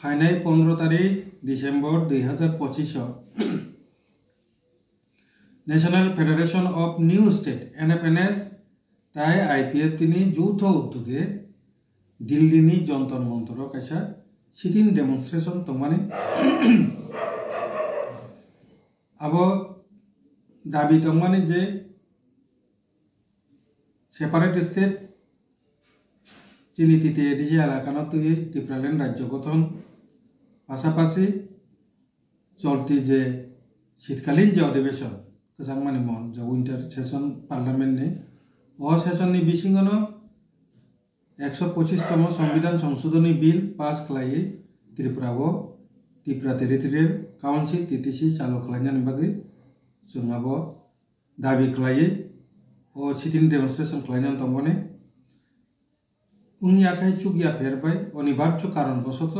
final 15 तारीख December 2025 national federation of new state NFNS ताई IPF तिनी যৌথ উদ্যোগে दिल्ली जंतर मंतर कैसा सिटिन डेमनस्ट्रेशन तमाने अब दाबी तमाने जे सेपारेट स्टेट चिनीतिते दिजे एलाकानो तुई त्रिपुरालैंड राज्य गठन पाशापाशी चलती जे शीतकालीन जे अधिवेशन कसांगमानि मन जो विंटर सेशन पार्लियामेंट ने ओ सेशन नि बिसिंगनो 125तम संविधान संशोधनी बिल पास खालायै त्रिपुरा टेरिटरियल काउंसिल TTC चालू खालायनायनि बागै जों आबो दाबि खालायै ओ सिटिन डेमनस्ट्रेशन खालायनानै दंमोन उननि आखाइ चुगिया फेरबाय अनिबार्य कारण बसत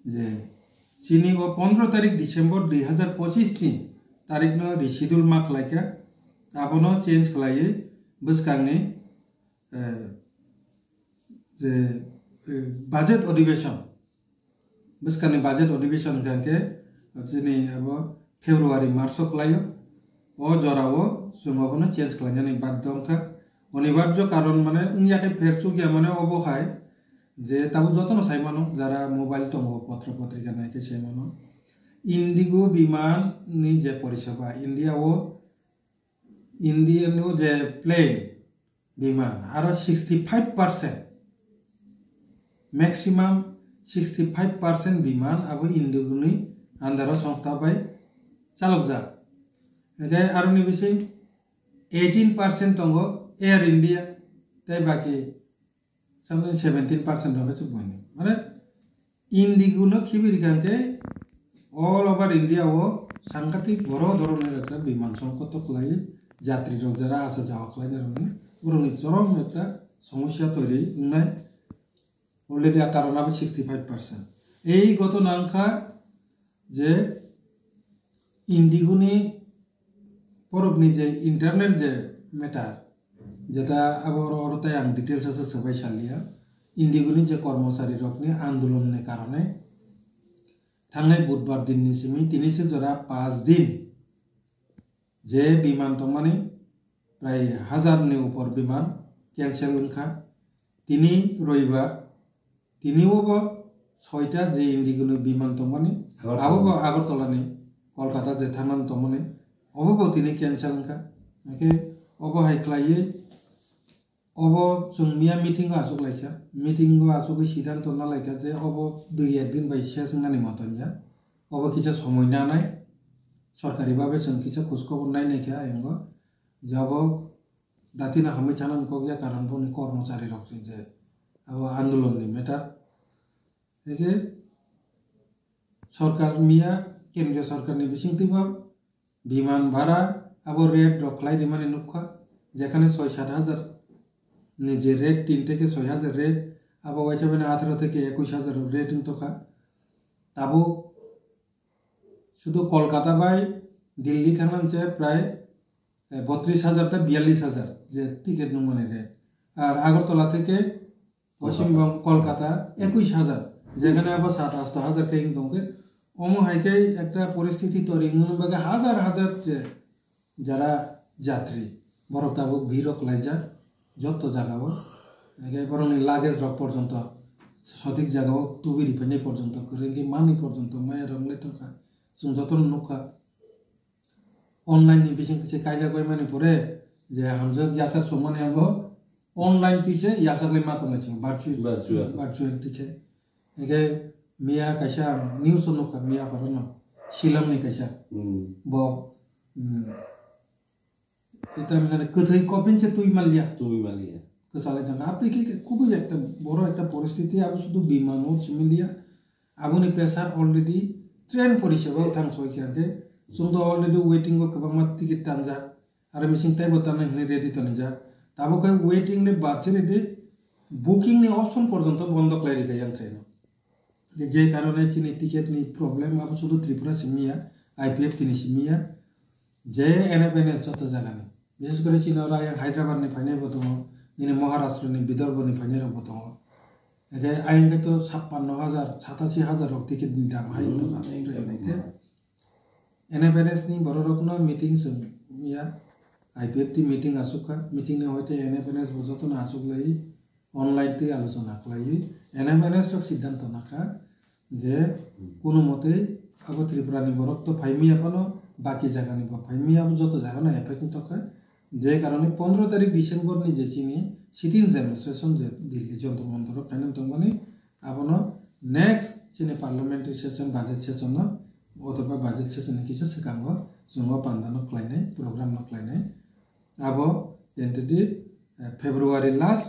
जे चीनी ओ 15 तारीख डिसेम्बर 2025 नि तारिखनो रिशिड्यूल मा खालायखा आबोनो चेंज खालायै बसकांनि जे बजेट अधिवेशन बसकानि बजेट अधिवेशन के दिनै अब फेब्रुवारी मार्च खालायो ओ जरावो जोंबोनो चेंज खालायनानै बाध्य अंखा अनिबार्य कारण माने उनयाके फेरचु गया माने अबहाय जे ताबो जतन साइमानो जारा मोबाइल दङ पत्र पत्रिका नायके साइमानो इंडिगो विमान नि जे परिसेबा इंडियान जे प्लेन विमान आरो 65% मैक्सिमम 65% विमान अब इंडिगोनि अंडर संस्था बाय चालक जा एगे आरो नि बिसि 18% दङ एयर इंडिया ते बाकी सामने 17% रहे चुबोनी माने इंडिगोनो खिबिरिकांके ऑल ओवर इंडिया वो सांगतिक बरो धरনের একটা বিমান সংকট খলাই যাত্রী যারা আসা যাওয়া খলাইনে রনি বরং চরম একটা সমস্যা তৈরি নাই অলরেডি কারণ হবে 65% এই গত নাংখা যে ইন্ডিগোনি পরবনি যে ইন্টারনেট যে ম্যাটাर যেটা আবার অরতায় আং ডিটেইলস আছে সবাই শালিয়া ইন্ডিগোনি যে কর্মচারী রকনি আন্দোলনের কারণে थांनाय बुधवार दिन निसिमी तिनिसे जरा 5 दिन जे विमान तमाने प्राय 1000 नि ऊपर विमान कैंसिल उनखा तिनी रविवार तिनी ओबो 6टा जे इंडिगोनि विमान तमाने आबो आगरतलानि कलकाता जे थांनान तमाने अबो तिनी कैंसिल उनखा एके अबो हाइख्लायै अबो जों मिया मीटिंग आसुक लायखा मीटिंग आसुक सिद्धांत ना लायखा जे अबो 2 दिन बाय सेसनानि मतनिया अबो किसा समय नानाय सरकारि भाबे जों किसा खुसखबर नायनायखा आयंगो जाबो दातिना हामै थानान को गया कारण बनि कर्मचारी रखनि जे अब आंदोलननि मेटार एके सरकार मिया केंद्रीय सरकारनि बिसिंतिबा विमान भाड़ा आबो रेट रखलाय दिमाने नुखा जेखाने 6-7 हाजार निजे रेट 3 থেকে 6000 रेट अब वैसे मैंने 18 থেকে 21000 रेट उनतोखा ताबो शुद्ध कोलकाता बाय दिल्ली थांनान से प्राय 32000 ता 42000 जे टिकेट नमने रे और आगरतला থেকে पश्चिमबंग कोलकाता 21000 যেখানে अब 7-8000 के इंदोंगे ओमो हाइके একটা পরিস্থিতি তৈরি হনো বাগে হাজার হাজার যে যারা যাত্রী বড়তাবো ভিড়ক লাইজা যত জায়গাও এগে বরং লাগেজ রক পর্যন্ত সঠিক জায়গাও তুবিরি ফেনে পর্যন্ত করেঙ্গি মানি পর্যন্ত মায়া রংলে তোকা जों যত नुखा অনলাইন নি বিসিং তিছে কাইজা কই মানি পরে যে হামজা ইয়াসার সমানে আবো অনলাইন তিছে ইয়াসারলে মাতলে ছিল ভার্চুয়াল তিছে এগে মিয়া কাইসা নিউজ नुखा মিয়া পারনো শিলং নি কাইসা ব এটা মানে কতই কপিনছে তুই মালিয়া কেসালে জানা আপনি কি খুবই একটা বড় একটা পরিস্থিতি আবো শুধু বিমানও চিমিলিয়া আগুনি প্রেসার অলরেডি ट्रेन परिसेबाव थां सयखाके जोंद अलरेडी वेटिंग को गोबां टिकेट तानजा आरो मिसिं टाइम तानो हिने रेडी तानजा ताबो कय वेटिंग ले बाचे रेडी बुकिंग नि ऑप्शन पर्यंत बंद खालाय गया ट्रेन जे कारणे चिनि टिकेट नि प्रॉब्लम अब शुद्ध त्रिपुरा सिमिया IPF तिनि सिमिया जे NFNS जत जागानि विशेष करे चिनारा हैदराबाद नि फाइनाय बतो दिनै महाराष्ट्र नि विदर्भ नि फाइनाय बतो একে আইনকে তো 56,000 টিকিট দাম হাই তো NFNS ni bororokno meeting sum ya IPFT meeting asuka meeting ne hoite NFNS bojoto na asuklai online te আলোচনা klai NFNS tok সিদ্ধান্ত নাকা যে কোনো মতে আবো ত্রিপুরা নি বরক তো ফাইমি আপনো বাকি জায়গা নিব ফাইমি আবো যত জায়গা না এফেক্ট থকা যে কারণে 15 তারিখ ডিসেম্বর নি যে চিনি সিটিং ডেমনস্ট্রেশন যে দিল্লি যন্ত্র মন্ত্র কানে তংবানি আপনো নেক্সট চিনি পার্লামেন্টারি সেশন বাজেট সেশন অথবা বাজেট সেশন কিছু সেকাঙ্গ जोङो पान्दानो क्लाइनाय प्रग्राम न क्लाइनाय आबो टेन्टेटिव फेब्रुवारी लास्ट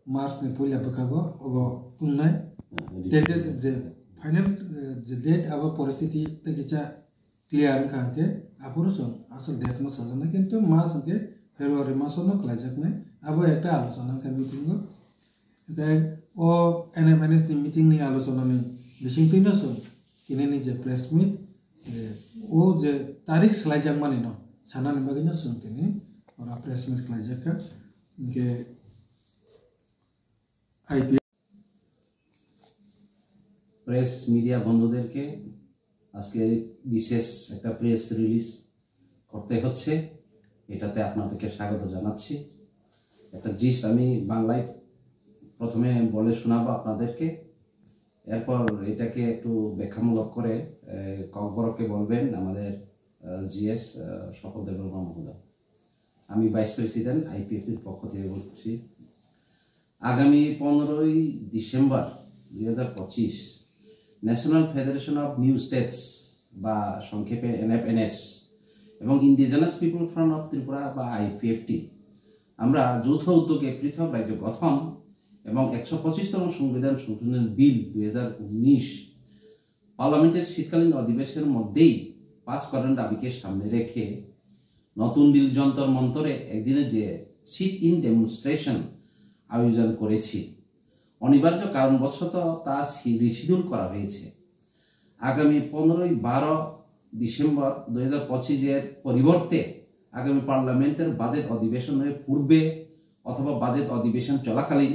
मार्च नि पहिला बखागो अबो पुंनाय टेन्टेटिव जे फाइनल जे डेट आबो परिस्थिति ते किचा क्लियर कांके आपुरो सं आसल डेट न सजना किंतु मास के फेब्रुवारी मास न क्लाइजाकनाय आबो एकटा आलोचना का मीटिंग ताय ओ NFNS नि मीटिंग नि आलोचना नि बिसिंतिनो सं किनेनि जे प्रेस मीट ओ जे तारीख स्लाइजाक माने न सानानि बागिनो सुंतिनि और प्रेस मीट क्लाइजाका के आईपी প্রেস মিডিয়া বন্ধুদেরকে আজকে বিশেষ একটা প্রেস রিলিজ করতে হচ্ছে এটাতে আপনাদেরকে স্বাগত জানাচ্ছি একটা জিস্ট আমি বাংলায় প্রথমে বলে শোনাবো আপনাদেরকে এরপর এটাকে একটু ব্যাখ্যামূলক করে ককবরকে বলবেন আমাদের জিএস শপথ দেববর্মা মহোদয় আমি ভাইস প্রেসিডেন্ট আইপিএফটির পক্ষ থেকে বলছি আগামী 15ই December 2025 national federation of new states বা সংক্ষেপে NFNS এবং indigenous people front of Tripura বা আইপিএফটি আমরা যৌথ উদ্যোগে পৃথক রাজ্য গঠন এবং 125তম সংবিধান সংশোধন বিল 2019 পার্লামেন্টের শীতকালীন অধিবেশনের মধ্যেই পাস করার দাবিকে সামনে রেখে নতুন দিল্লি যন্তর মন্তরে একদিনে যে সিট ইন ডেমনস্ট্রেশন আয়োজন করেছি অনিবার্য কারণবশত তা রিশিডিউল করা হয়েছে আগামী 15-12 ডিসেম্বর 2025 এর পরিবর্তে আগামী পার্লামেন্টের বাজেট অধিবেশনের পূর্বে অথবা বাজেট অধিবেশন চলাকালীন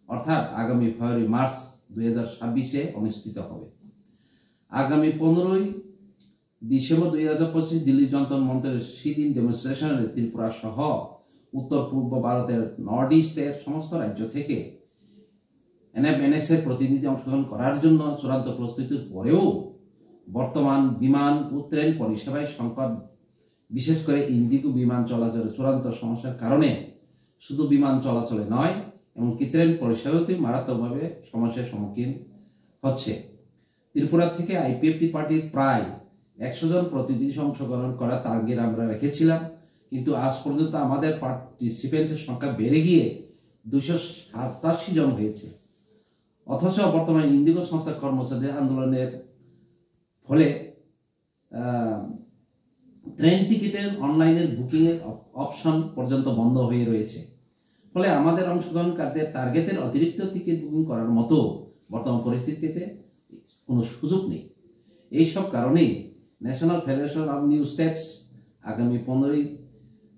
অর্থাৎ আগামী ফেব্রুয়ারি মার্চ 2026 অনুষ্ঠিত হবে আগামী 15ই ডিসেম্বর 2025 দিল্লি যন্তর মন্তরের সিটিং ডেমনস্ট্রেশনে ত্রিপুরা সহ উত্তর পূর্ব ভারতের নর্থ ইস্টের সমস্ত রাজ্য থেকে NFNS এর প্রতিনিধি অংশগ্রহণ করার জন্য চূড়ান্ত প্রস্তুতির পরেও বর্তমান বিমান ও ট্রেন পরিষেবায় সংকট বিশেষ করে ইন্ডিগো বিমান চলাচলের চূড়ান্ত সমস্যার কারণে শুধু বিমান চলাচলে নয় এমনকি ট্রেন পরিষেবাতেও মারাত্মকভাবে সমস্যার সম্মুখীন হচ্ছে ত্রিপুরা থেকে আইপিএফটি পার্টির প্রায় 100 জন প্রতিনিধি অংশগ্রহণ করার টার্গেট আমরা রেখেছিলাম কিন্তু আজ পর্যন্ত আমাদের পার্টিসিপেন্টসের সংখ্যা বেড়ে গিয়ে 287 জন হয়েছে অথচ বর্তমানে ইন্ডিগো সংস্থার কর্মচারীদের আন্দোলনের ফলে ট্রেন টিকিটের অনলাইনের বুকিং এর অপশন পর্যন্ত বন্ধ হয়ে রয়েছে ফলে আমাদের অংশগ্রহণকারীদের টার্গেটের অতিরিক্ত টিকিট বুকিং করার মতো বর্তমান পরিস্থিতিতে কোনো সুযোগ নেই এই সব কারণেই national federation of new states আগামী 15ই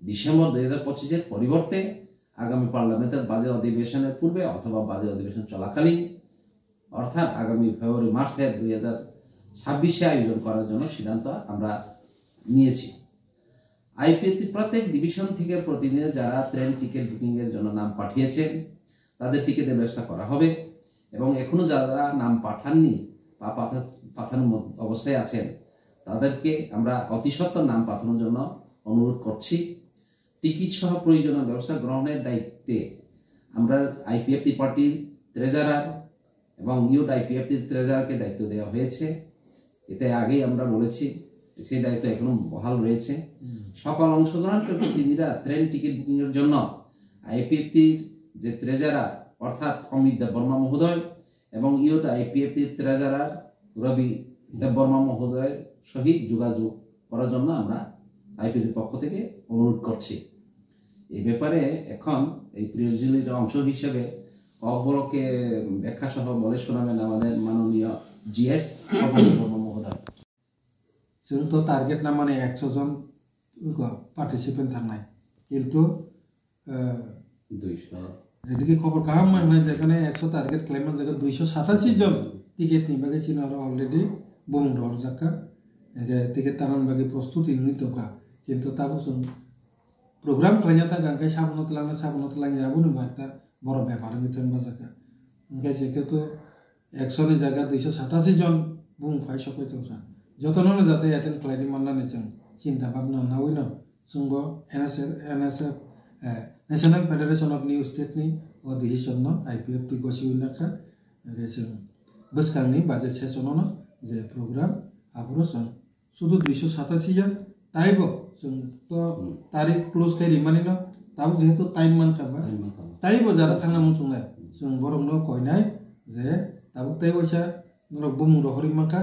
ডিসেম্বর 2025 এর পরিবর্তে আগামী পার্লামেন্টের বাজেট অধিবেশনের পূর্বে অথবা বাজেট অধিবেশন চলাকালীন অর্থাৎ আগামী ফেব্রুয়ারি মার্চের 2026 আয়োজন করার জন্য সিদ্ধান্ত আমরা নিয়েছি আইপিএফটি প্রত্যেক ডিভিশন থেকে প্রতিদিন যারা ট্রেন টিকিট বুকিং এর জন্য নাম পাঠিয়েছেন তাদের টিকিটের ব্যবস্থা করা হবে এবং এখনো যারা নাম পাঠাননি বা পাঠানোর অবস্থায় আছেন তাদেরকে আমরা অতি সত্বর নাম পাঠানোর জন্য অনুরোধ করছি টিকিট সহ প্রয়োজনীয় ব্যবস্থা গ্রহণের দায়িত্বে আমরা আইপিএফটি পার্টির ট্রেজারার এবং ইউট আইপিএফটির ট্রেজারারকে দায়িত্ব দেওয়া হয়েছে এতে আগেই আমরা বলেছি সেই দায়িত্ব এখনো বহাল রয়েছে সকল অংশগ্রহণকারী প্রতিনিধিরা ট্রেন টিকিট বুকিং এর জন্য আইপিএফটির যে ট্রেজারার অর্থাৎ অমিত দেববর্মা মহোদয় এবং ইউট আইপিএফটির ট্রেজারার রবি দেববর্মা মহোদয়ের সহিত যোগাযোগ করার জন্য আমরা আইপিএফটির পক্ষ থেকে অনুরোধ করছি এই ব্যাপারে এখন এই প্রিয়জিলির অংশ হিসেবে ককবরকে ব্যাখ্যা সহ বলে শোনাবেন আমাদের মাননীয় জিএস দেববর্মা মহোদয় जों तो टार्गेट ना माने 100 जन पार्टिसिपेंट थांनाय किंतु 200 এদিকে খবর কাম মানে যেখানে 100 টার্গেট ক্লেমেন্ট জায়গা 287 জন টিকিট নি বাকি চিনা অলরেডি বুম ডর জাকা টিকিট তানান বাকি প্রস্তুতি নিতকা কিন্তু তাবুসুন প্রোগ্রাম খাইয়া থাকা গাঙ্কাই সাবনত লাং যাবো নি বার্তা বড় ব্যাপার মিথন বাজাকা গাই যেহেতু 100 নি জায়গা 287 জন বুম ফাই সকাই তকা যতননো যাতে এতেন ক্লাইনি মাননা নেছেন চিন্তা ভাবনা না হইল সুঙ্গ NSF National Federation of New State ni o decision no IPFP gosi unaka gesen beskang ni budget session no je program abro son sudu 287 jan taibo sung to tarik close kai rimani no tabu jehetu time man kaba taibo jara thangna musung nai sung borong no koinai je tabu taibo cha no bum rohori maka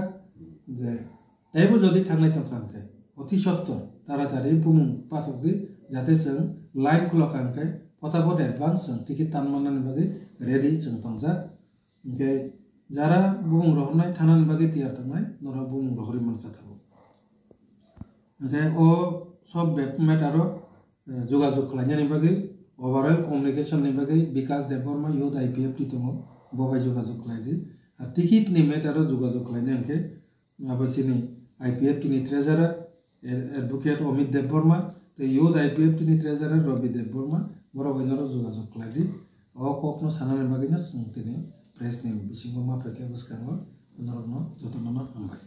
je taibo jodi thangnai tongkang kai অতি সত্তর তাড়াতাড়ি বুমুং পাথক দি যাতে जों line খুলকানকাই ফটাফট advance जों ticket তানমানানি বাগै ready जों তংজা ओमफ्राय যারা বুমুং রহনাই থানানি বাগै তিয়ার তংনাই নরা বুমুং রহরি মান কথাবো ओमफ्राय ও সব ম্যাটারও যোগাযোগ খালাইনানি বাগै ওভারঅল কমিউনিকেশন নি বাগै বিকাশ দেববর্মা ইউথ IPFP দङ ববাই যোগাযোগ খালাইদি আর টিকিট নি ম্যাটারও যোগাযোগ খালাইনে আনকে আবাসিনি IPFP ni treasurer Advocate Omid Debborma, the youth IPFP ni treasurer Robi Debborma, boro bainaro যোগাযোগ লাইদি ও kokno sanane bagina sungtini press ni bisingo ma peke buskango norono jotonono hambai